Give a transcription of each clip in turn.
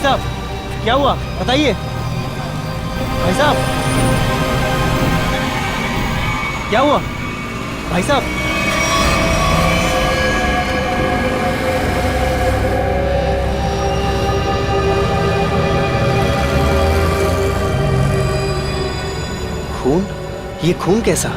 साहब, क्या हुआ बताइए। भाई साहब, क्या हुआ भाई साहब? खून? ये खून कैसा?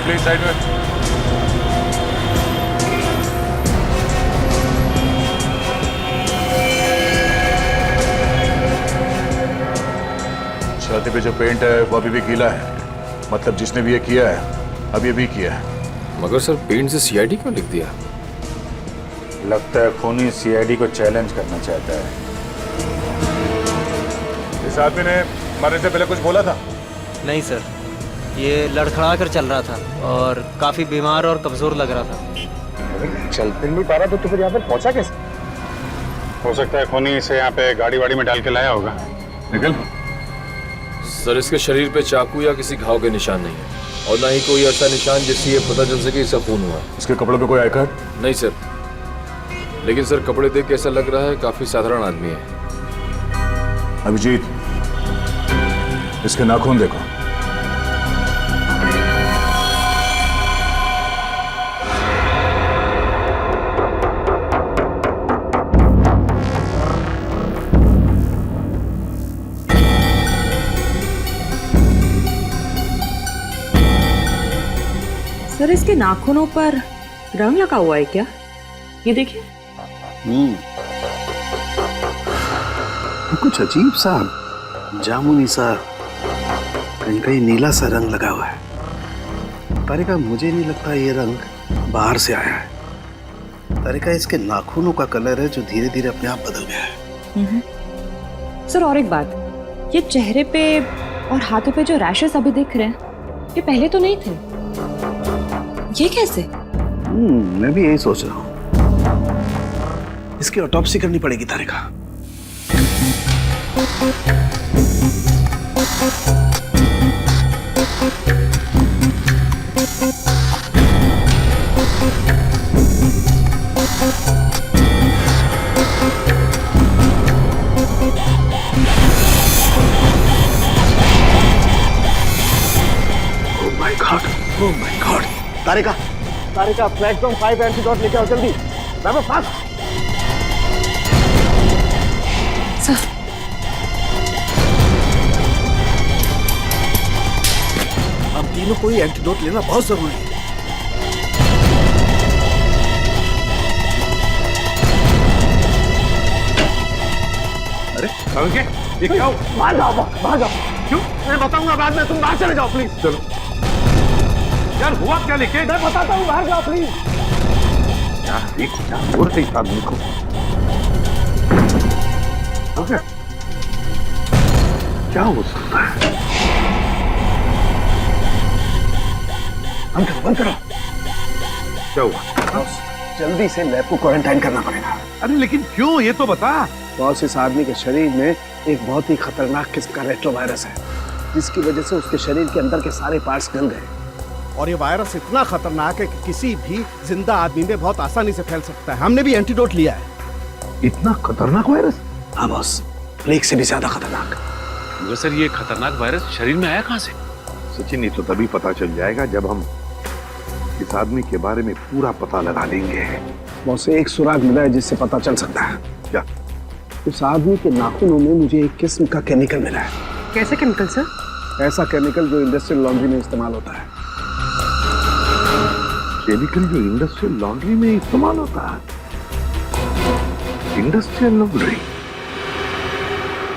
प्लीज साइड में। छाती पे जो पेंट है वो अभी भी गीला है, मतलब जिसने भी ये किया है अभी भी किया है। मगर सर पेंट से सीआईडी क्यों लिख दिया? लगता है खूनी सीआईडी को चैलेंज करना चाहता है। इस आदमी ने मरने से पहले कुछ बोला था? नहीं सर, ये लड़खड़ा कर चल रहा था और काफी बीमार और कमजोर लग रहा था। चल फिर नहीं पा रहा तो फिर यहाँ पे पहुंचा कैसे? हो सकता है खूनी इसे यहाँ पे गाड़ी वाड़ी में डाल के लाया होगा। निकल। सर इसके शरीर पे चाकू या किसी घाव के निशान नहीं है और ना ही कोई ऐसा निशान जिससे ये पता चल सके इसका खून हुआ। इसके कपड़ों पे कोई आई कार्ड? नहीं सर, लेकिन सर कपड़े देख के ऐसा लग रहा है काफी साधारण आदमी है। अभिजीत, इसके नाखून देखो। सर इसके नाखूनों पर रंग लगा हुआ है क्या? ये देखिए। कुछ अजीब सा जामुनी सा, कहीं कहीं नीला सा रंग लगा हुआ है। तारिका, मुझे नहीं लगता ये रंग बाहर से आया है। तारिका, इसके नाखूनों का कलर है जो धीरे धीरे अपने आप बदल गया है। सर और एक बात, ये चेहरे पे और हाथों पे जो रैशेस अभी दिख रहे हैं ये पहले तो नहीं थे। ये कैसे? मैं भी यही सोच रहा हूँ। इसकी ऑटोप्सी करनी पड़ेगी Tarika. Oh my god. Tarika, Tarika, platform 5 antidote लेके आओ जल्दी। बाबा फास्ट। सर हम तीनों को ही एंटीडोट लेना बहुत जरूरी है। अरे ये क्या? बाहर जाओ, बाहर जाओ। क्यों? मैं बताऊंगा बाद में, तुम बाहर चले जाओ प्लीज। चलो यार, हुआ क्या? लेके मैं बताता हूँ, बाहर जाओ प्लीज। क्या बोल रही इस आदमी को? ओके, क्या हो सकता है? बंद करो। क्या हुआ? जल्दी से लैब को क्वारंटाइन करना पड़ेगा। अरे लेकिन क्यों, ये तो बता। बॉस, इस आदमी के शरीर में एक बहुत ही खतरनाक किस्म का रेट्रोवायरस है, जिसकी वजह से उसके शरीर के अंदर के सारे पार्ट्स गल गए। और ये वायरस इतना खतरनाक है कि किसी भी जिंदा आदमी में बहुत आसानी से फैल सकता है। हमने भी एंटीडोट लिया है। इतना खतरनाक वायरस? हाँ बॉस, प्लेग से भी ज्यादा खतरनाक। मगर सर ये खतरनाक वायरस शरीर में आया कहाँ से? सचिन, ये तो तभी पता चल जाएगा जब हम इस आदमी के बारे में पूरा पता लगा लेंगे। बॉस, एक सुराग मिला है जिससे पता चल सकता है। क्या? उस आदमी के नाखूनों में मुझे एक किस्म का केमिकल मिला है। कैसे केमिकल सर? ऐसा केमिकल जो इंडस्ट्रियल लॉन्ड्री में इस्तेमाल होता है। केमिकल जो इंडस्ट्रियल लॉन्ड्री में इस्तेमाल होता है? Industrial laundry?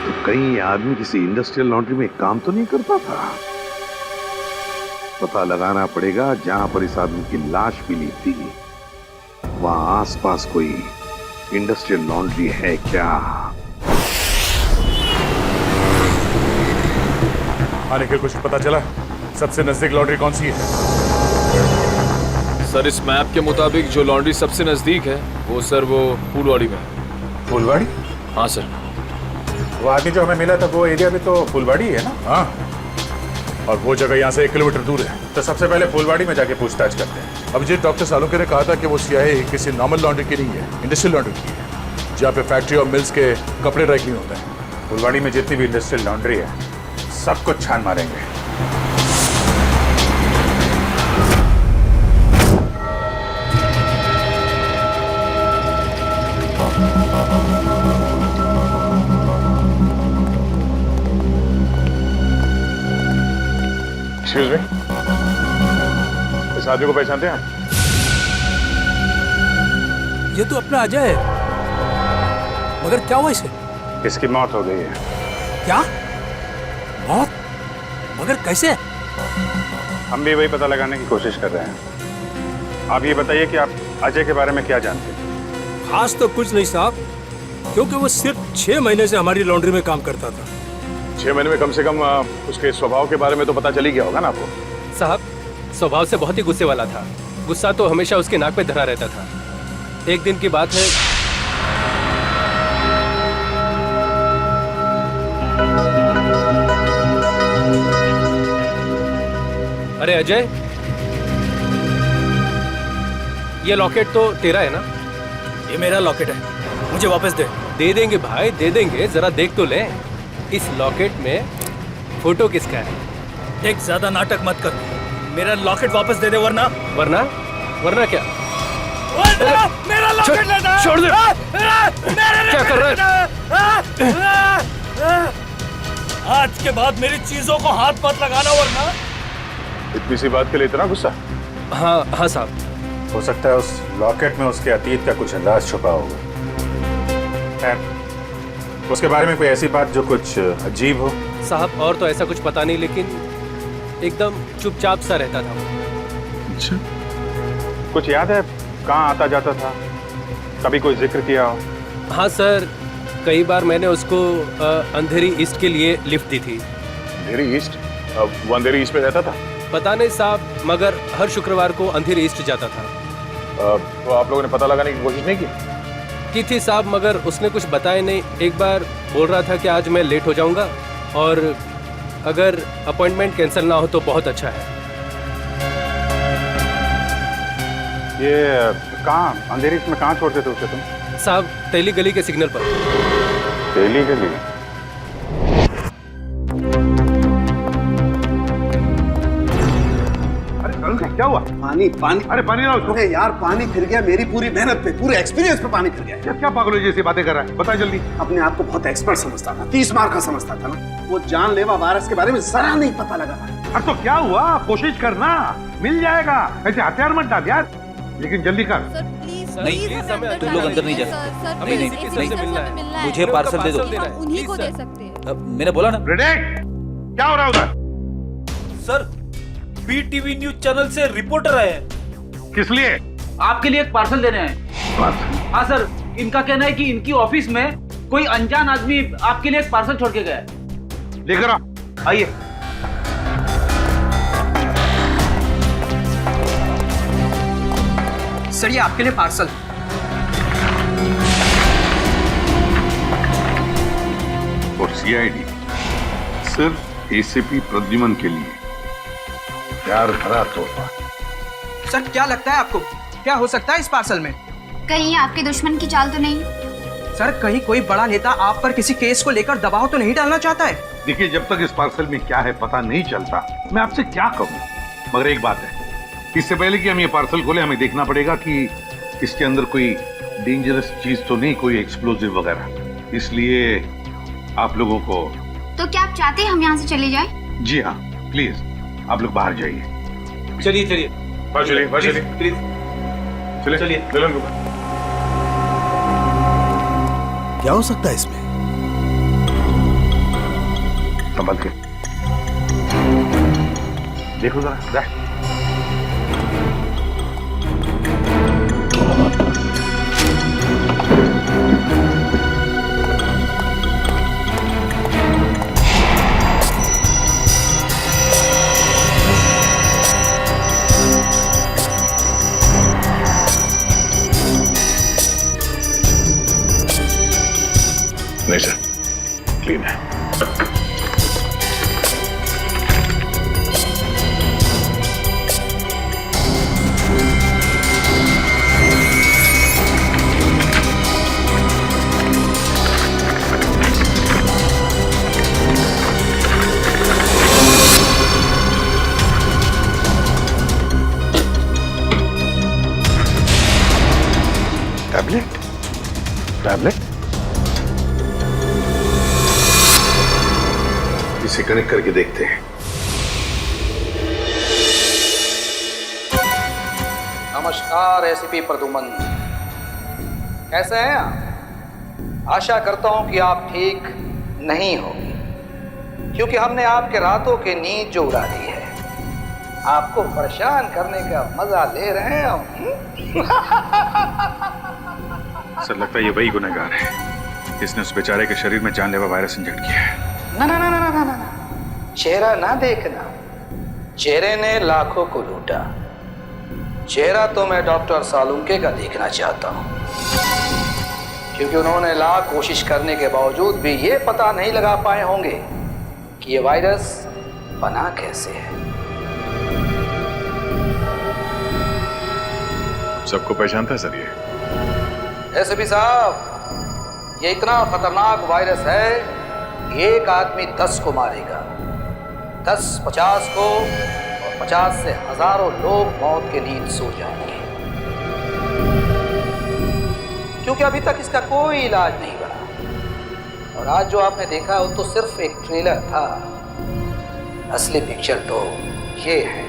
तो कहीं ये आदमी किसी इंडस्ट्रियल लॉन्ड्री में काम तो नहीं करता था? पता लगाना पड़ेगा जहां पर इस आदमी की लाश मिली थी, वहां आसपास कोई इंडस्ट्रियल लॉन्ड्री है क्या? हाँ निखिल, कुछ पता चला? सबसे नजदीक लॉन्ड्री कौन सी है? सर इस मैप के मुताबिक जो लॉन्ड्री सबसे नजदीक है वो फूलवाड़ी में है। फुलवाड़ी? हाँ सर। वो आदमी जो हमें मिला था वो एरिया भी तो फुलवाड़ी है ना? हाँ, और वो जगह यहाँ से 1 किलोमीटर दूर है। तो सबसे पहले फुलवाड़ी में जाके पूछताछ करते हैं। अभिजीत, डॉक्टर सालुंके ने कहा था कि वो सियाही किसी नॉर्मल लॉन्ड्री की नहीं है, इंडस्ट्रियल लॉन्ड्री की है, जहाँ पे फैक्ट्री और मिल्स के कपड़े ड्राई क्लीन होता है। फुलवाड़ी में जितनी भी इंडस्ट्रियल लॉन्ड्री है सब कुछ छान मारेंगे। एक्सक्यूज मी, इस आदमी को पहचानते हैं आप? ये तो अपना अजय है, मगर क्या हुआ इसे? इसकी मौत हो गई है। क्या मौत? मगर कैसे? हम भी वही पता लगाने की कोशिश कर रहे हैं। आप ये बताइए कि आप अजय के बारे में क्या जानते हैं? खास तो कुछ नहीं साहब, क्योंकि वो सिर्फ 6 महीने से हमारी लॉन्ड्री में काम करता था। 6 महीने में कम से कम उसके स्वभाव के बारे में तो पता चल ही गया होगा ना आपको? साहब स्वभाव से बहुत ही गुस्से वाला था। गुस्सा तो हमेशा उसके नाक पे धरा रहता था। एक दिन की बात है, अरे अजय, ये लॉकेट तो तेरा है ना? ये मेरा लॉकेट है, मुझे वापस दे। दे देंगे भाई, दे देंगे, जरा देख तो ले। इस लॉकेट में फोटो किसका है? एक ज्यादा नाटक मत कर, मेरा लॉकेट वापस दे दे, वरना वरना क्या? मेरा लॉकेट लेना! छोड़ दे! क्या कर रहा है? आज के बाद मेरी चीजों को हाथ मत लगाना, वरना। इतनी सी बात के लिए इतना गुस्सा? हाँ साहब। हो सकता है उस लॉकेट में उसके अतीत का कुछ राज छुपा होगा। उसके बारे में कोई ऐसी बात जो कुछ अजीब हो? साहब और तो ऐसा कुछ पता नहीं, लेकिन एकदम चुपचाप सा रहता था। अच्छा, कुछ याद है कहाँ आता जाता था? कभी कोई जिक्र किया हो? हाँ सर, कई बार मैंने उसको अंधेरी ईस्ट के लिए लिफ्ट दी थी। अंधेरी ईस्ट? वो अंधेरी ईस्ट में रहता था? पता नहीं साहब, मगर हर शुक्रवार को अंधेरी ईस्ट जाता था। तो आप लोगों ने पता लगाने की कोशिश नहीं की थी साहब, मगर उसने कुछ बताया नहीं। एक बार बोल रहा था कि आज मैं लेट हो जाऊंगा और अगर अपॉइंटमेंट कैंसिल ना हो तो बहुत अच्छा है। ये कहाँ अंधेरी ईस्ट में कहाँ छोड़ते थे उसे तुम? साहब तेली गली के सिग्नल पर। तेली गली? क्या हुआ? पानी पानी। अरे पानी ना उसको। यार पानी फिर गया, मेरी पूरी मेहनत पे, पूरे एक्सपीरियंस पे पानी फिर गया। यार क्या पागलों जैसी बातें कर रहा है? बता जल्दी। अपने आप को बहुत एक्सपर्ट समझता था, 30 मार का समझता था ना। वो जानलेवा वायरस के बारे में जरा नहीं पता लगा। अरे तो क्या हुआ? कोशिश करना, मिल जाएगा। ऐसे हथियार मत डाल यार, लेकिन जल्दी कर। तुम लोग अंदर नहीं जा सकते। नहीं, मुझे पार्सल दे दो। उन्हीं को दे सकते हैं। मैंने बोला ना। क्या हो रहा है उधर? सर BTV न्यूज चैनल से रिपोर्टर आए हैं। किस लिए? आपके लिए एक पार्सल देने हैं। हाँ सर, इनका कहना है कि इनकी ऑफिस में कोई अनजान आदमी आपके लिए एक पार्सल छोड़ के गया है। लेकर आ। आइए। सर ये आपके लिए पार्सल। और CID सिर्फ ACP प्रद्युमन के लिए। यार भरा तोहफा। सर क्या लगता है आपको, क्या हो सकता है इस पार्सल में? कहीं आपके दुश्मन की चाल तो नहीं? सर कहीं कोई बड़ा नेता आप पर किसी केस को लेकर दबाव तो नहीं डालना चाहता है? देखिए, जब तक इस पार्सल में क्या है पता नहीं चलता, मैं आपसे क्या कहूँ। मगर एक बात है, इससे पहले कि हम ये पार्सल खोले हमें देखना पड़ेगा कि इसके अंदर कोई डेंजरस चीज तो नहीं, कोई एक्सप्लोजिव वगैरह। इसलिए आप लोगों को। तो क्या आप चाहते हैं हम यहाँ से चले जाएं? जी हाँ, प्लीज आप लोग बाहर जाइए। चलिए प्लीज चलिए। क्या हो सकता है इसमें? संभल के देखो जरा। नहीं सर, क्लीन है। टैबलेट टैबलेट इसे कनेक्ट करके देखते हैं। नमस्कार एसीपी प्रदुमन, कैसे हैं आप? आशा करता हूं कि आप ठीक नहीं होंगे, क्योंकि हमने आपके रातों की नींद जो उड़ा दी है। आपको परेशान करने का मजा ले रहे हैं हम। सर लगता है ये वही गुनहगार है जिसने उस बेचारे के शरीर में जानलेवा वायरस इंजेक्ट किया है। ना ना ना ना ना ना ना, चेहरा ना देखना, चेहरे ने लाखों को लूटा। चेहरा तो मैं डॉक्टर सालुंके का देखना चाहता हूं, क्योंकि उन्होंने लाख कोशिश करने के बावजूद भी ये पता नहीं लगा पाए होंगे कि ये वायरस बना कैसे है। सबको पहचानता है सर ये? एसपी साहब, ये इतना खतरनाक वायरस है कि एक आदमी 10 को मारेगा, 10 50 को, और 50 से हजारों लोग मौत के नींद सो जाएंगे, क्योंकि अभी तक इसका कोई इलाज नहीं बना। और आज जो आपने देखा वो तो सिर्फ एक ट्रेलर था, असली पिक्चर तो ये है।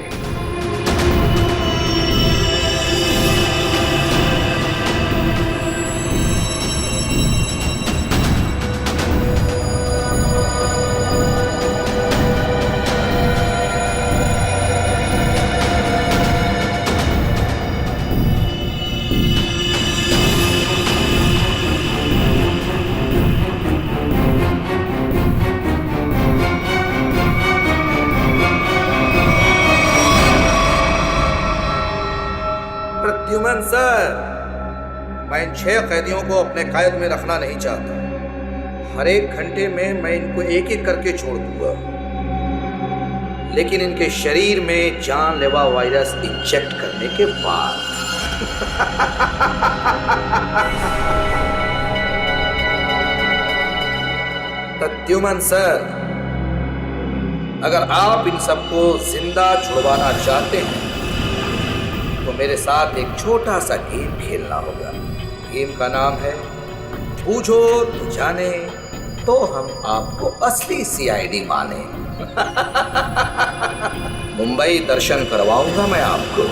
प्रद्युमन सर, मैं इन 6 कैदियों को अपने कैद में रखना नहीं चाहता। हर एक घंटे में मैं इनको एक एक करके छोड़ दूंगा, लेकिन इनके शरीर में जानलेवा वायरस इंजेक्ट करने के बाद। प्रद्युमन सर, अगर आप इन सबको जिंदा छुड़वाना चाहते हैं तो मेरे साथ एक छोटा सा गेम खेलना होगा। गेम का नाम है बूझो तो जाने, तो हम आपको असली सीआईडी माने। मुंबई दर्शन करवाऊंगा मैं आपको।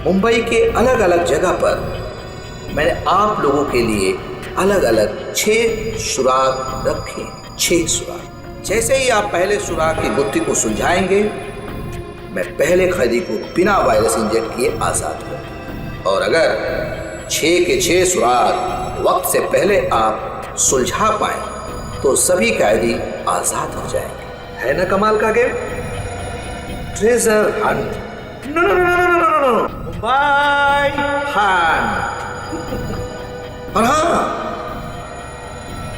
मुंबई के अलग अलग जगह पर मैंने आप लोगों के लिए अलग अलग 6 सुराग रखे। 6 सुराग। जैसे ही आप पहले सुराग की गुत्थी को सुलझाएंगे, मैं पहले कैदी को बिना वायरस इंजेक्ट किए आजाद करूं। और अगर 6 के 6 सुराग वक्त से पहले आप सुलझा पाए तो सभी कैदी आजाद हो जाएंगे। है ना कमाल का game? Treasure hunt. No no no no no no no, Mumbai hunt. और हाँ,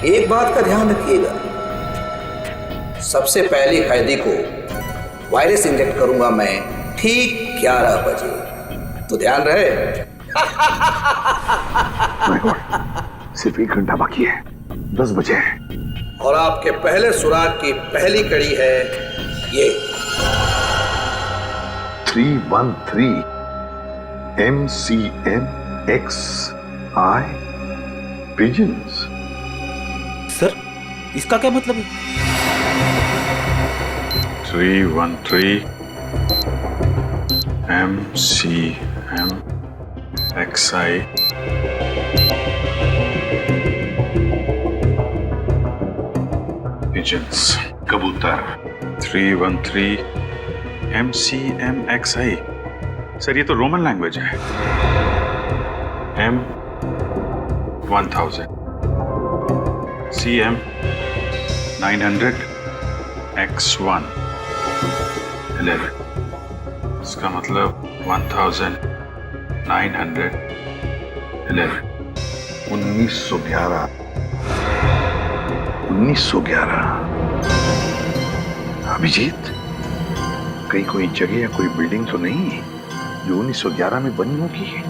एक बात का ध्यान रखिएगा, सबसे पहले कैदी को वायरस इंजेक्ट करूंगा मैं ठीक 11 बजे, तो ध्यान रहे। सिर्फ 1 घंटा बाकी है, 10 बजे है। और आपके पहले सुराग की पहली कड़ी है ये 313 MCMXI पिजन्स। सर, इसका क्या मतलब है? 313 MCMXI pigeons, कबूतर। 313 MCMXI। सर ये तो रोमन लैंग्वेज है। M1000 CM 900 X1 11। इसका मतलब 1911। 1911 1911 अभिजीत, कहीं कोई जगह या कोई बिल्डिंग तो नहीं है जो 1911 में बनी होगी?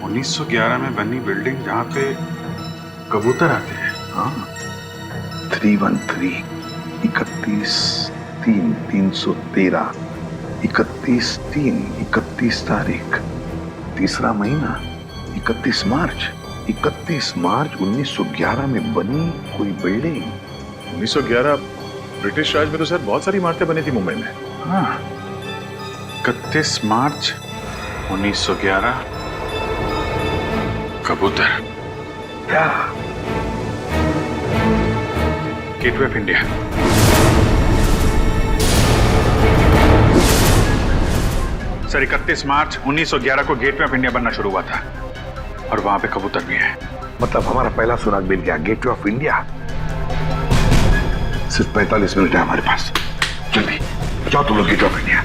1911 में बनी बिल्डिंग जहाँ पे कबूतर आते हैं। हाँ, 313 31/3/313 31/3 31 तारीख, तीसरा महीना 31 मार्च 1911 में बनी कोई बिल्डिंग। 1911 ब्रिटिश राज में तो सर बहुत सारी इमारतें बनी थी मुंबई में। हाँ, 31 मार्च 1911 कबूतर। क्या? Gateway of India. सर 31 मार्च 1911 को गेटवे ऑफ इंडिया बनना शुरू हुआ था और वहां पे कबूतर भी है। मतलब हमारा पहला सुराग मिल गया, गेटवे ऑफ इंडिया। सिर्फ 45 मिनट है हमारे पास, जल्दी जाओ तुम लोग gateway of India.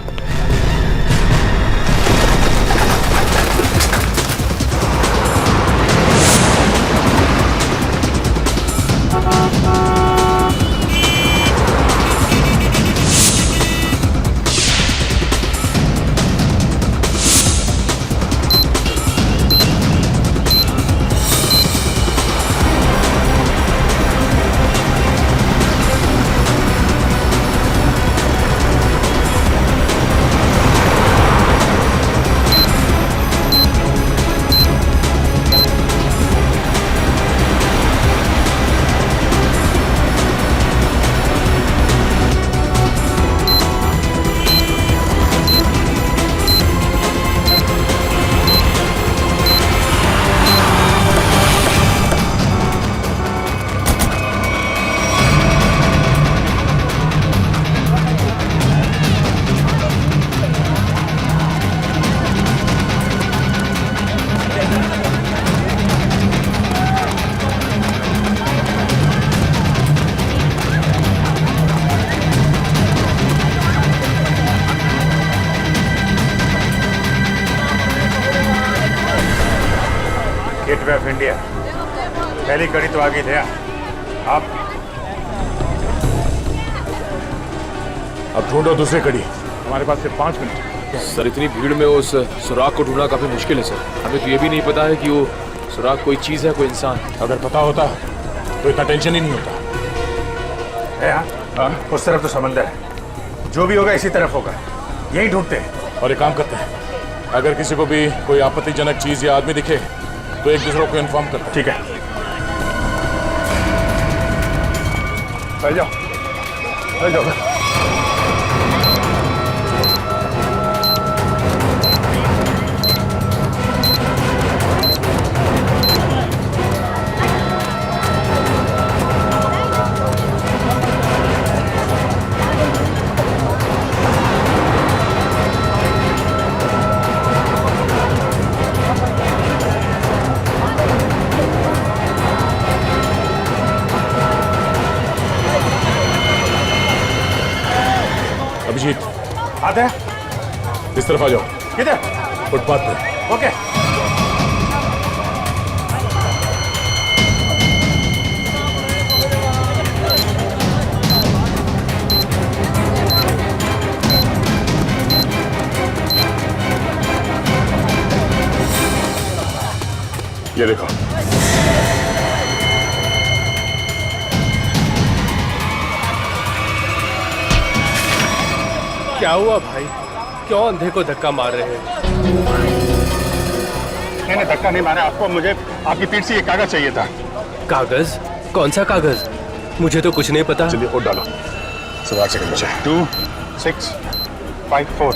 Gateway of India, पहली कड़ी तो आगे थे आप। अब ढूंढो दूसरी कड़ी, हमारे पास सिर्फ 5 मिनट। सर इतनी भीड़ में उस सुराग को ढूंढना काफी मुश्किल है सर। हमें तो ये भी नहीं पता है कि वो सुराग कोई चीज है, कोई इंसान। अगर पता होता तो इतना टेंशन ही नहीं होता। हाँ, उस तरफ तो समंदर है, जो भी होगा इसी तरफ होगा, यही ढूंढते हैं। और एक काम करते हैं, अगर किसी को भी कोई आपत्तिजनक चीज या आदमी दिखे तो एक दूसरे को इन्फॉर्म करते हैं। ठीक है, चल जाओ, चल जाओ। अभिजीत, आते हैं, इस तरफ आ जाओ। किधर? फुटपाथ पे। ओके। ये देखो, क्या हुआ भाई? क्यों अंधे को धक्का मार रहे हैं? मैंने धक्का नहीं मारा आपको, मुझे आपकी पीठ से ये कागज चाहिए था। कागज? कौन सा कागज? मुझे तो कुछ नहीं पता। चलिए वोट डालो। सवाल सेकंड बचा। 2 6 5 4।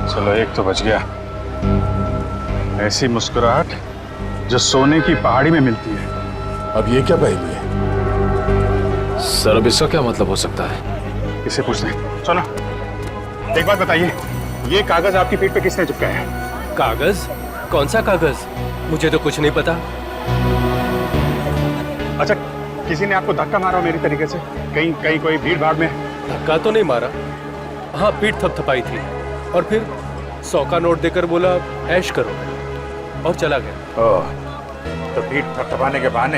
चलो एक तो बच गया। ऐसी मुस्कुराहट जो सोने की पहाड़ी में मिलती है। अब ये क्या पहेली है? सर अब इसका क्या मतलब हो सकता है? इसे पूछते हैं। सुनो, एक बात बताइए, ये कागज आपकी पीठ पे किसने चिपकाया है? कागज? कौन सा कागज? मुझे तो कुछ नहीं पता। अच्छा, किसी ने आपको धक्का मारा मेरी तरीके से? कहीं कोई भीड़ भाड़ में? धक्का तो नहीं मारा, हाँ पीठ थपथपाई थी और फिर 100 का नोट देकर बोला ऐश करो और चला गया। ओह, तो पीठ थपथपाने के बहाने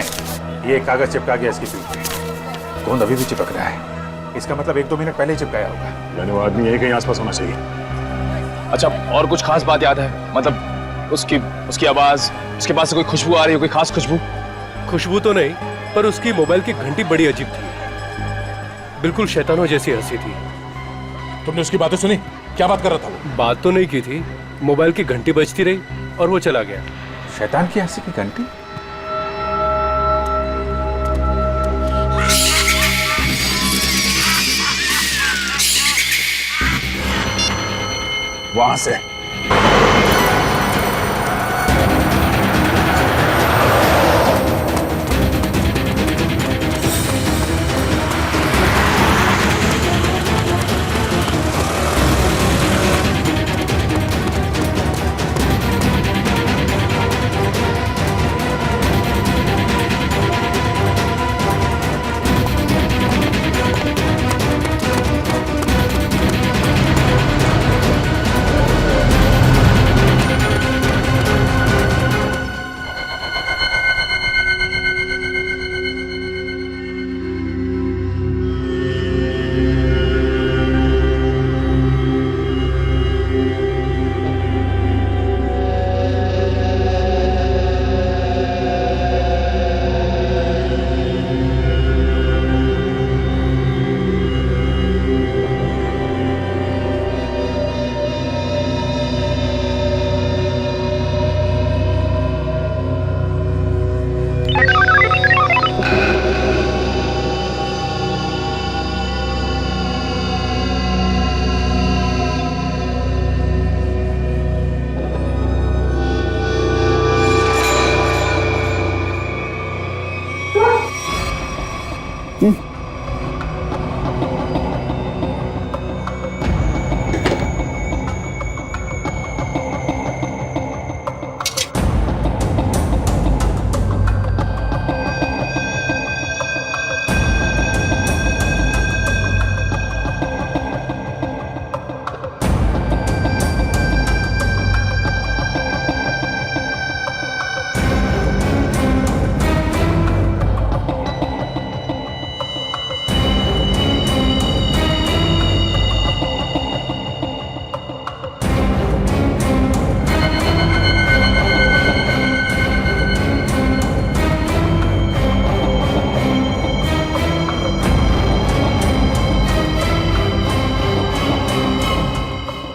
ये कागज चिपका गया इसकी पीठ पे। गोंद अभी भी चिपक रहा है, इसका मतलब 1-2 मिनट पहले ही चिपकाया होगा। यानी वो आदमी यही कहीं आसपास होना चाहिए। अच्छा, और कुछ खास बात याद है? मतलब उसकी आवाज, उसके पास से कोई खुशबू आ रही है, कोई खास खुशबू? खुशबू तो नहीं, पर उसकी मोबाइल की घंटी बड़ी अजीब थी, बिल्कुल शैतानों जैसी हंसी थी। तुमने उसकी बातें सुनी? क्या बात कर रहा था वो? बात तो नहीं की थी, मोबाइल की घंटी बजती रही और वो चला गया। शैतान की हंसी की घंटी? वहां से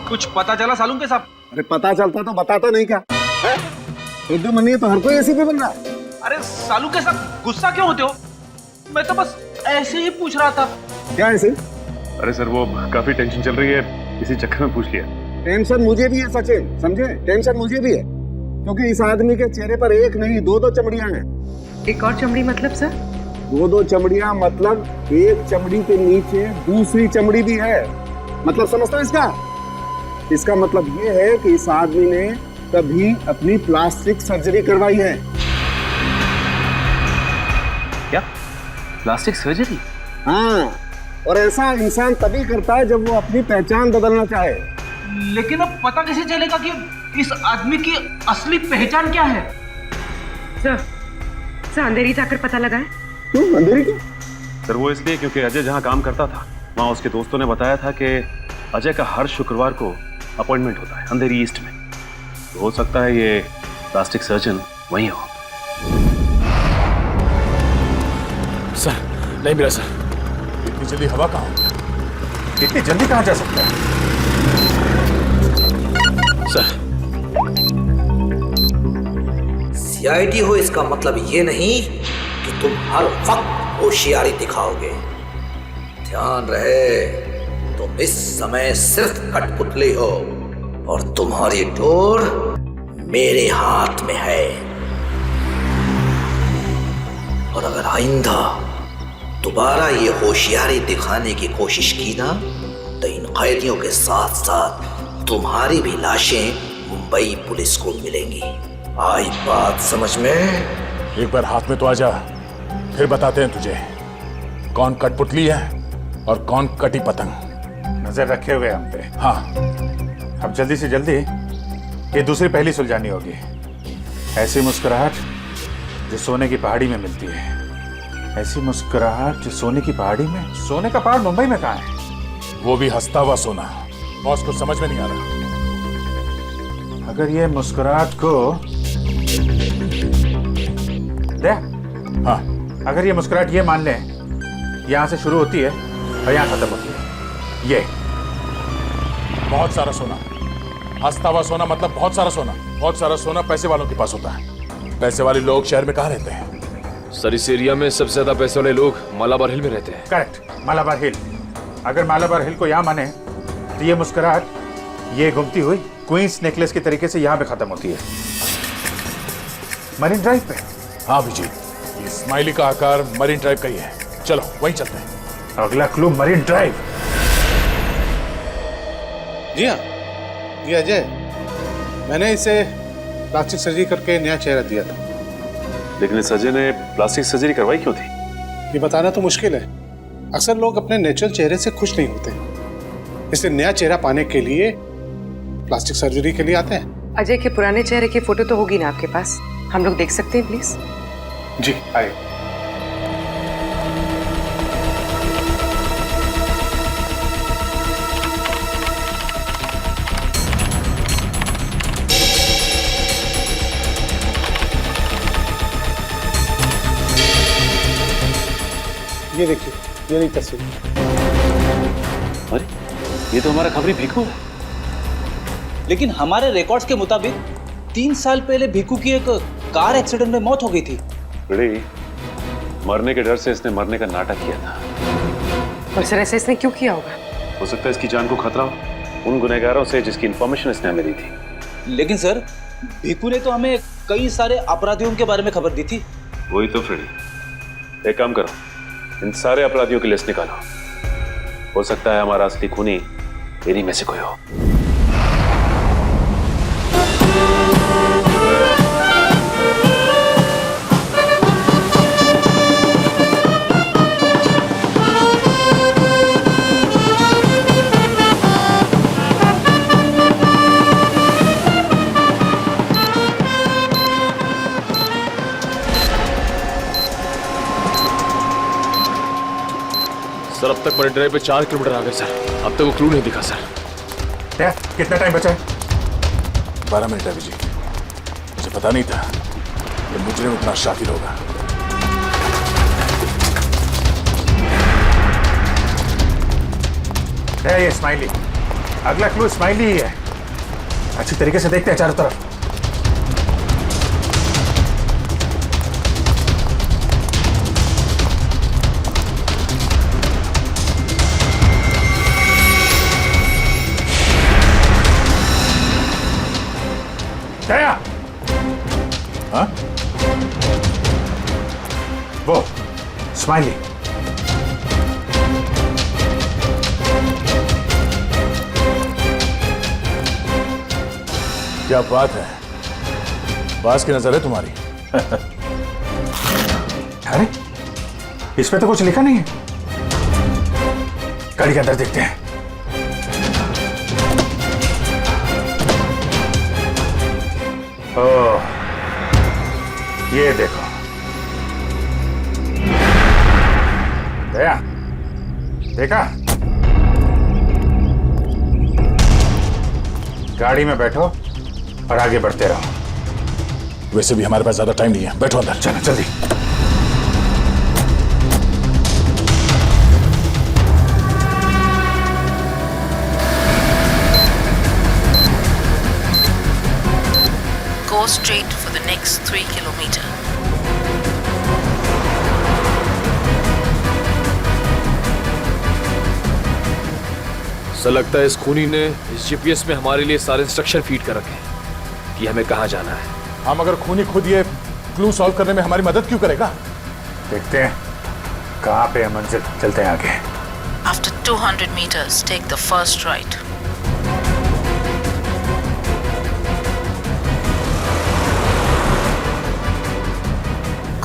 कुछ पता चला सालून के साहब? अरे पता चलता तो बताता नहीं क्या? उद्यमनी है तो हर कोई एसीपी बन रहा है। अरे सालू के साथ गुस्सा क्यों होते हो? मैं तो बस ऐसे ही पूछ रहा था। क्या ऐसे? अरे सर, वो काफी टेंशन चल रही है, इसी चक्कर में पूछ लिया। टेंशन मुझे भी है सचिन, समझे? टेंशन मुझे भी है, क्योंकि इस आदमी के चेहरे पर एक नहीं 2-2 चमड़ियां हैं। एक और चमड़ी मतलब सर? 2-2 चमड़ियां मतलब एक चमड़ी के नीचे दूसरी चमड़ी भी है। मतलब समझता है इसका? इसका मतलब ये है कि इस आदमी ने कभी अपनी प्लास्टिक सर्जरी करवाई है। क्या? Plastic surgery? हाँ, और ऐसा इंसान तभी करता है जब वो अपनी पहचान बदलना चाहे। लेकिन अब पता कैसे चलेगा कि इस आदमी की असली पहचान क्या है? सर अंधेरी जाकर पता लगाए। क्यों अंधेरी क्यों? सर वो इसलिए क्योंकि अजय जहाँ काम करता था वहाँ उसके दोस्तों ने बताया था कि अजय का हर शुक्रवार को अपॉइंटमेंट होता है अंधेरी ईस्ट में। तो हो सकता है ये प्लास्टिक सर्जन वहीं हो। सर नहीं मिला सर। इतनी जल्दी हवा कहाँ हो गया? इतनी जल्दी कहाँ जा सकता है? सर सीआईडी हो इसका मतलब ये नहीं कि तुम हर वक्त होशियारी दिखाओगे। ध्यान रहे, तुम इस समय सिर्फ कठपुतली हो और तुम्हारी डोर मेरे हाथ में है। और अगर आइंदा दोबारा ये होशियारी दिखाने की कोशिश की ना तो इन कैदियों के साथ साथ तुम्हारी भी लाशें मुंबई पुलिस को मिलेंगी। आई बात समझ में? एक बार हाथ में तो आ जा, फिर बताते हैं तुझे कौन कठपुतली है और कौन कटी पतंग। नजर रखे हुए हम पे। हाँ, अब जल्दी से जल्दी ये दूसरी पहली सुलझानी होगी। ऐसी मुस्कुराहट जो सोने की पहाड़ी में मिलती है, ऐसी मुस्कुराहट जो सोने की पहाड़ी में। सोने का पहाड़ मुंबई में कहाँ है? वो भी हंसता हुआ सोना। बॉस को समझ में नहीं आ रहा। अगर ये मुस्कुराहट को दे, हाँ, अगर ये मुस्कुराहट ये मान ले यहाँ से शुरू होती है और यहाँ खत्म होती है, ये बहुत सारा सोना। हंसता हुआ सोना मतलब बहुत सारा सोना। बहुत सारा सोना पैसे वालों के पास होता है। पैसे वाले लोग शहर में कहाँ रहते हैं? सर इस एरिया में सबसे ज्यादा पैसे वाले लोग मालाबार हिल में रहते हैं। करेक्ट, मालाबार हिल। अगर मालाबार हिल को यहाँ माने तो ये मुस्कुराहट ये घूमती हुई क्वींस नेकलेस के तरीके से यहाँ पे खत्म होती है, मरीन ड्राइव पे। हाँ अभिजीत, ये स्माइली का आकार मरीन ड्राइव का ही है। चलो वहीं चलते हैं। अगला क्लू मरीन ड्राइव। जी हाँ, ये अजय, मैंने इसे प्लास्टिक सर्जरी करके नया चेहरा दिया था। लेकिन इस अजय ने प्लास्टिक सर्जरी करवाई क्यों थी? ये बताना तो मुश्किल है। अक्सर लोग अपने नेचुरल चेहरे से खुश नहीं होते, इसलिए नया चेहरा पाने के लिए प्लास्टिक सर्जरी के लिए आते हैं। अजय के पुराने चेहरे की फोटो तो होगी ना आपके पास? हम लोग देख सकते हैं प्लीज? जी आइए। ये देखिए, ये नहीं तस्वीर। अरे ये तो हमारा खबरी भिक्कू है। लेकिन हमारे रिकॉर्ड्स के मुताबिक 3 साल पहले भिक्कू की एक कार एक्सीडेंट में मौत हो गई थी। बड़ी मरने के डर से इसने मरने का नाटक किया था। और सर ऐसा इसने क्यों किया होगा? हो सकता है इसकी जान को खतरा हो उन गुनहगारों से जिसकी इंफॉर्मेशन इसने हमें दी थी। लेकिन सर भिक्कू ने तो हमें कई सारे अपराधियों के बारे में खबर दी थी। वही तो फ्रेडी, एक काम करो, इन सारे अपराधियों की लिस्ट निकालो। हो सकता है हमारा असली खूनी इन्हीं में से कोई हो। सर अब तक मरीन ड्राइव पे 4 किलोमीटर आ गए सर। अब तक वो क्लू नहीं दिखा सर। कितना टाइम बचा है? 12 मिनट है अभिजीत। मुझे पता नहीं था कि मुजरिम इतना शातिर होगा। ये स्माइली, अगला क्लू स्माइली ही है। अच्छी तरीके से देखते हैं चारों तरफ। दया, हाँ? वो स्माइली। क्या बात है, बास की नजर है तुम्हारी। अरे इस पे तो कुछ लिखा नहीं है। गाड़ी के अंदर देखते हैं। ओह, ये देखो। दया, देखा? गाड़ी में बैठो और आगे बढ़ते रहो। वैसे भी हमारे पास ज्यादा टाइम नहीं है, बैठो अंदर। चलो जल्दी। Go straight for the next 3 kilometers. Sir लगता है इस खूनी ने इस जीपीएस में हमारे लिए सारे इंस्ट्रक्शन फीड कर रखे हैं कि हमें कहाँ जाना है। हम अगर खूनी खुद ये क्लू सॉल्व करने में हमारी मदद क्यों करेगा? देखते हैं कहाँ पे है मंजिल, चलते हैं आगे। After 200 meters, take the first right.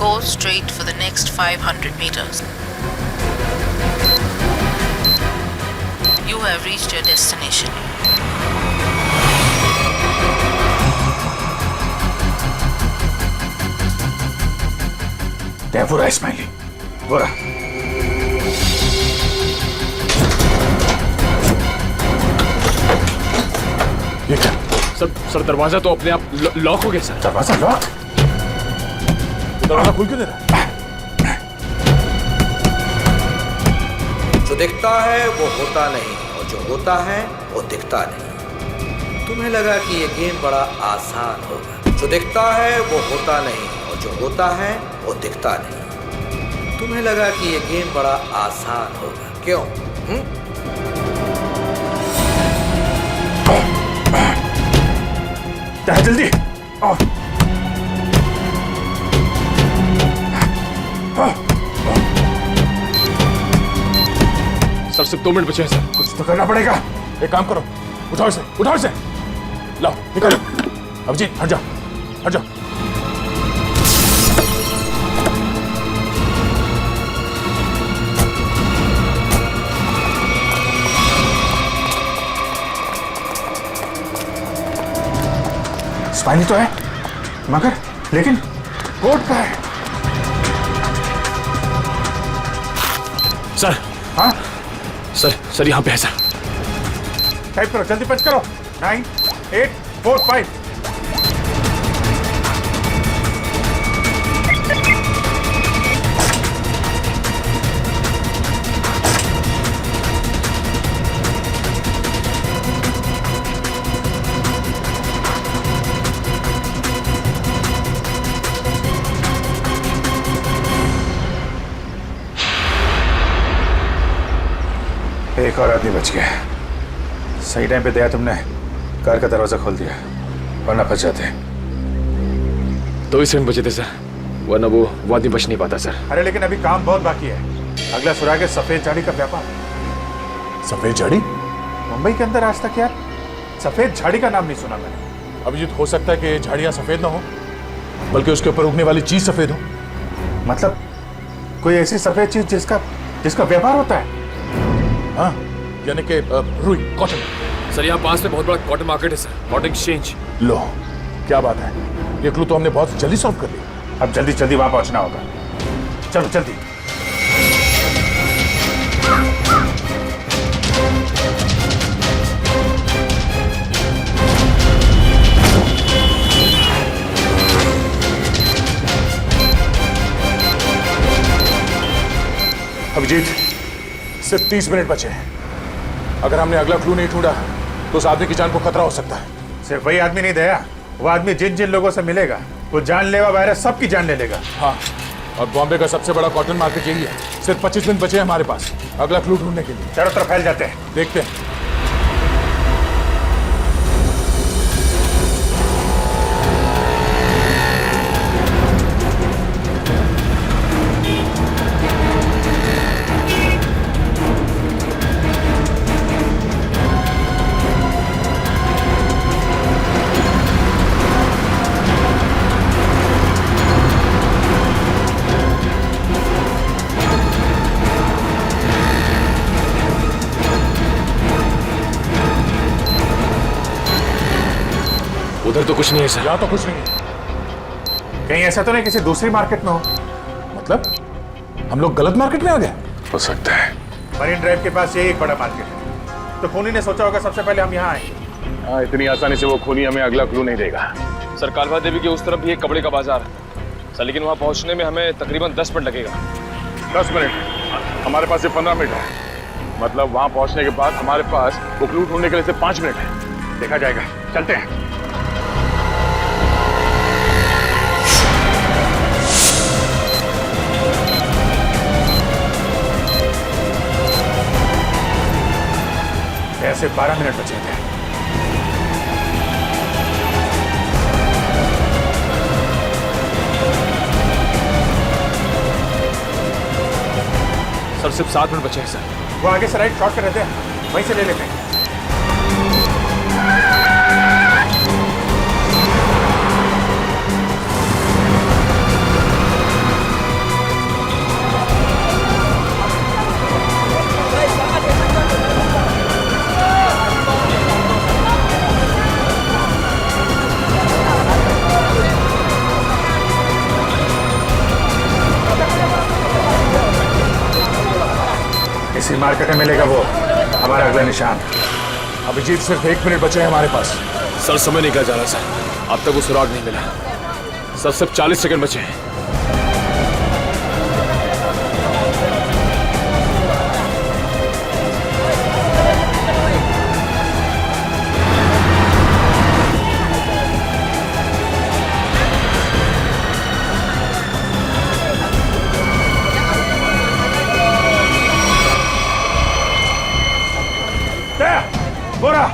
Go straight for the next 500 meters. You have reached your destination. क्या पूरा इस्माइली पूरा। ये क्या सर दरवाजा तो अपने आप लॉक हो गया सर। दरवाजा लॉक? दरवाजा खुल क्यों नहीं रहा? जो दिखता है वो होता नहीं और जो होता है वो दिखता नहीं। तुम्हें लगा कि ये गेम बड़ा आसान होगा। जो दिखता है वो होता नहीं और जो होता है वो दिखता नहीं। तुम्हें लगा कि ये गेम बड़ा आसान होगा, क्यों? जल्दी सर सिर्फ 2 मिनट बचे हैं सर। कुछ तो करना पड़ेगा। एक काम करो, उठाओ इसे लाओ निकालो। अभिजीत हट जाओ। स्माइली तो है मगर लेकिन कोट का है। सर हाँ सर यहाँ पे है सर। टाइप करो, जल्दी पंच करो। 9 8 4 5। एक और आदमी बच गया। सही टाइम पे दया तुमने कार का दरवाजा खोल दिया, वरना फंस जाते। 2 ही सेकंड बचे थे सर, वरना वो आदमी बच नहीं पाता सर। अरे लेकिन अभी काम बहुत बाकी है। अगला सुराग है सफेद झाड़ी का व्यापार। सफेद झाड़ी? मुंबई के अंदर आज तक यार सफेद झाड़ी का नाम नहीं सुना मैंने। अभिजीत हो सकता है कि झाड़ियां सफेद ना हो, बल्कि उसके ऊपर उगने वाली चीज सफेद हो। मतलब कोई ऐसी सफेद चीज जिसका व्यापार होता है। हाँ, यानी कि रुई, कॉटन। सर यहाँ पास में बहुत बड़ा कॉटन मार्केट है सर, कॉटन एक्सचेंज। लो क्या बात है, ये क्लू तो हमने बहुत जल्दी सॉल्व कर लिया। अब जल्दी वहां पहुंचना होगा। चलो जल्दी। अभिजीत सिर्फ 30 मिनट बचे हैं। अगर हमने अगला क्लू नहीं ढूंढा तो उस आदमी की जान को खतरा हो सकता है। सिर्फ वही आदमी नहीं दया, वो आदमी जिन लोगों से मिलेगा वो जानलेवा वायरस सबकी जान ले लेगा। हाँ, और बॉम्बे का सबसे बड़ा कॉटन मार्केट यही है। सिर्फ 25 मिनट बचे हैं हमारे पास अगला क्लू ढूंढने के लिए। चारों तरफ फैल जाते हैं, देखते हैं। उधर तो कुछ नहीं है सर। यहाँ तो कुछ नहीं है। कहीं ऐसा तो नहीं किसी दूसरी मार्केट में हो? मतलब हम लोग गलत मार्केट में आ गए? हो सकता है। मरीन ड्राइव के पास यही एक बड़ा मार्केट है, तो खूनी ने सोचा होगा सबसे पहले हम यहाँ आएंगे। हाँ, इतनी आसानी से वो खूनी हमें अगला क्लू नहीं देगा। सर कालवा देवी के उस तरफ भी एक कपड़े का बाजार है सर, लेकिन वहाँ पहुँचने में हमें तकरीबन 10 मिनट लगेगा। 10 मिनट? हमारे पास सिर्फ 15 मिनट है। मतलब वहाँ पहुँचने के बाद हमारे पास वो क्लू ढूंढने के लिए सिर्फ 5 मिनट है। देखा जाएगा, चलते हैं। ऐसे 12 मिनट बचे थे। सिर्फ 7 मिनट बचे हैं सर। वो आगे से राइट शॉर्ट कर रहते हैं, वहीं से ले लेते हैं। इसी मार्केट में मिलेगा वो हमारा अगला निशान। अभिजीत, सिर्फ 1 मिनट बचे हैं हमारे पास। सर समय निकल जा रहा सर, अब तक वो सुराग नहीं मिला सर। सिर्फ 40 सेकंड बचे हैं। बोरा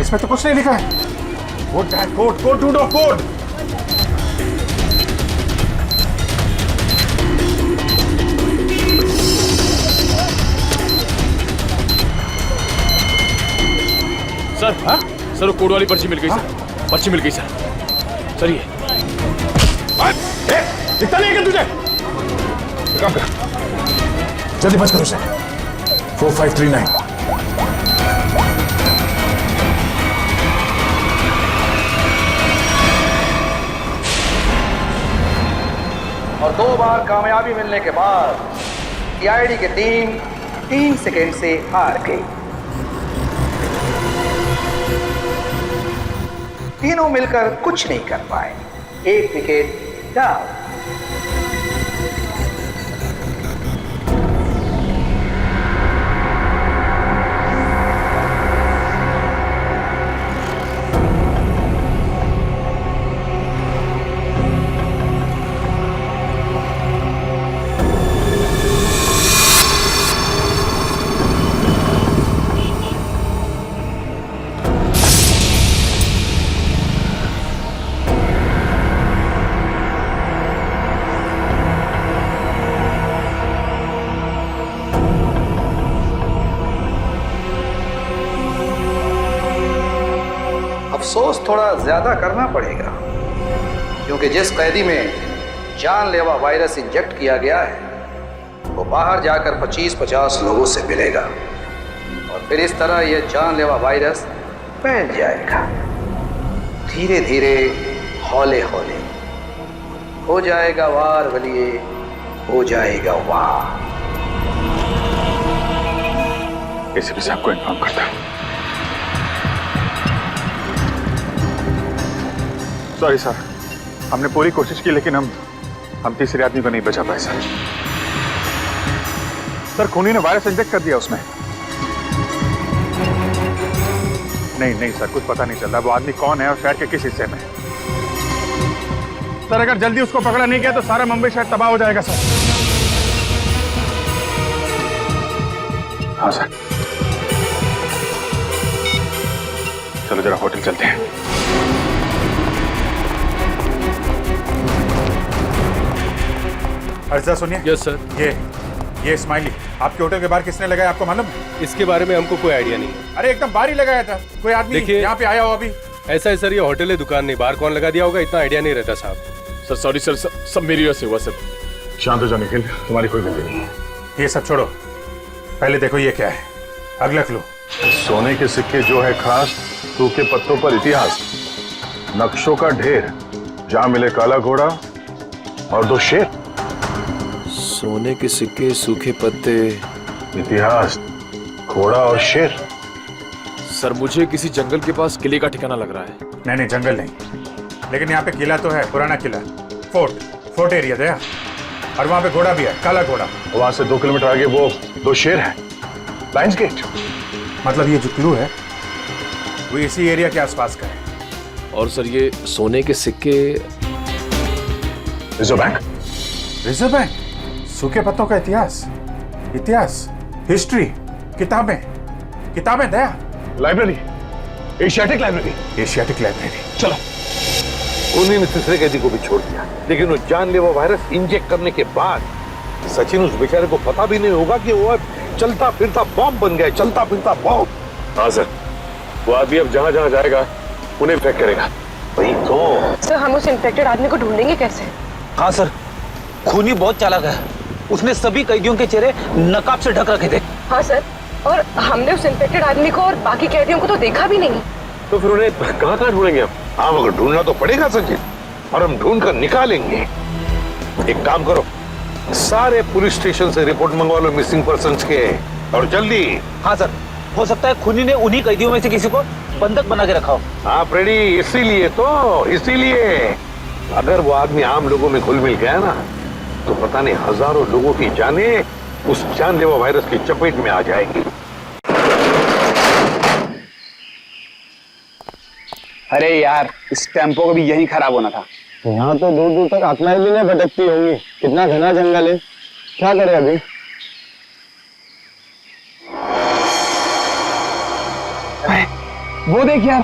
इसमें तो कुछ नहीं लिखा है। कोड कोड ढूंढो, कोड। सर सर वो कोड वाली पर्ची मिल गई सर। पर्ची मिल गई सर। सर ये दिखता नहीं है क्या तुझे? काम कर, जल्दी बच करो उसे। 4539। और 2 बार कामयाबी मिलने के बाद सीआईडी की टीम 3 सेकेंड से हार गई। तीनों मिलकर कुछ नहीं कर पाए। 1 विकेट डाउन। अफसोस थोड़ा ज्यादा करना पड़ेगा, क्योंकि जिस कैदी में जानलेवा वायरस इंजेक्ट किया गया है वो बाहर जाकर 25-50 लोगों से मिलेगा और फिर इस तरह यह जानलेवा वायरस फैल जाएगा। धीरे धीरे, हौले हौले हो जाएगा वार वलिए, हो जाएगा वार। एसीपी साहब को इन्फॉर्म करता हूं। सॉरी सर, हमने पूरी कोशिश की लेकिन हम तीसरे आदमी को नहीं बचा पाए सर। सर खूनी ने वायरस इंजेक्ट कर दिया उसमें। नहीं सर, कुछ पता नहीं चल रहा वो आदमी कौन है और शहर के किस हिस्से में। सर अगर जल्दी उसको पकड़ा नहीं गया तो सारा मुंबई शहर तबाह हो जाएगा सर। हाँ सर, चलो जरा होटल चलते हैं। अर्जा सुनिए। Yes sir. ये स्माइली आपके होटल के बाहर किसने लगाया, आपको मालूम है? इसके बारे में हमको कोई आइडिया नहीं है। अरे एकदम बाहर ही लगाया था, कोई आदमी यहाँ पे आया हो अभी? ऐसा है सर, ये होटल है, दुकान नहीं, बाहर कौन लगा दिया होगा इतना आइडिया नहीं रहता साहब। सर सॉरी सर, सब मेरी वजह से हुआ सर। शांत हो जाओ निखिल, तुम्हारी कोई गलती नहीं है। ये सब छोड़ो, पहले देखो ये क्या है। अगला क्लू। सोने के सिक्के जो है खास, सूखे पत्तों पर इतिहास, नक्शों का ढेर, जहां मिले काला घोड़ा और 2 शेर। सोने के सिक्के, सूखे पत्ते, इतिहास, घोड़ा और शेर। सर मुझे किसी जंगल के पास किले का ठिकाना लग रहा है। नहीं जंगल नहीं, लेकिन यहाँ पे किला तो है, पुराना किला, फोर्ट एरिया दया, और वहाँ पे घोड़ा भी है, काला घोड़ा। वहां से 2 किलोमीटर आगे वो 2 शेर है, लायंस गेट। मतलब ये जो क्लू है वो इसी एरिया के आसपास का है। और सर ये सोने के सिक्के, रिजर्व बैंक। रिजर्व बैंक, सूखे पत्तों का इतिहास, हिस्ट्री, किताबें दया। Library, Asiatic library. चलो। खूनी ने तीसरे कैदी को भी छोड़ दिया, लेकिन वो जानलेवा वायरस इंजेक्ट करने के बाद सचिन उस बेचारे को पता भी नहीं होगा कि वो चलता फिरता बॉम्ब बन गया, चलता फिरता बॉम्ब। हाँ सर, वो आदमी अब जहाँ जहाँ जाएगा उन्हें इन्फेक्ट करेगा। वही तो सर, हम उस इन्फेक्टेड आदमी को ढूंढेंगे कैसे? हाँ सर, खूनी बहुत चालाक है, उसने सभी कैदियों के चेहरे नकाब से ढक रखे थे। हाँ सर, और हमने उस इन्फेक्टेड आदमी को और बाकी कैदियों को तो देखा भी नहीं। तो फिर उन्हें कहाँ कहाँ ढूंढेंगे हम? हाँ, मगर ढूंढना तो पड़ेगा सचिन, और हम ढूंढ कर निकालेंगे। एक काम करो, सारे पुलिस स्टेशन से रिपोर्ट मंगवा लो मिसिंग पर्सन्स के, और जल्दी। हाँ सर, हो सकता है खूनी ने उन्हीं कैदियों में से किसी को बंधक बना के रखा हो। हाँ फ्रेडी, इसीलिए अगर वो आदमी आम लोगों में घुल मिल गया ना, तो पता नहीं हजारों लोगों की जानें उस जानलेवा वायरस की चपेट में आ जाएगी। अरे यार, इस टेम्पो को भी यही खराब होना था। यहाँ तो दूर दूर तक आत्माएं भी नहीं भटकती होंगी, कितना घना जंगल है। क्या करें अभी? वो देख यार,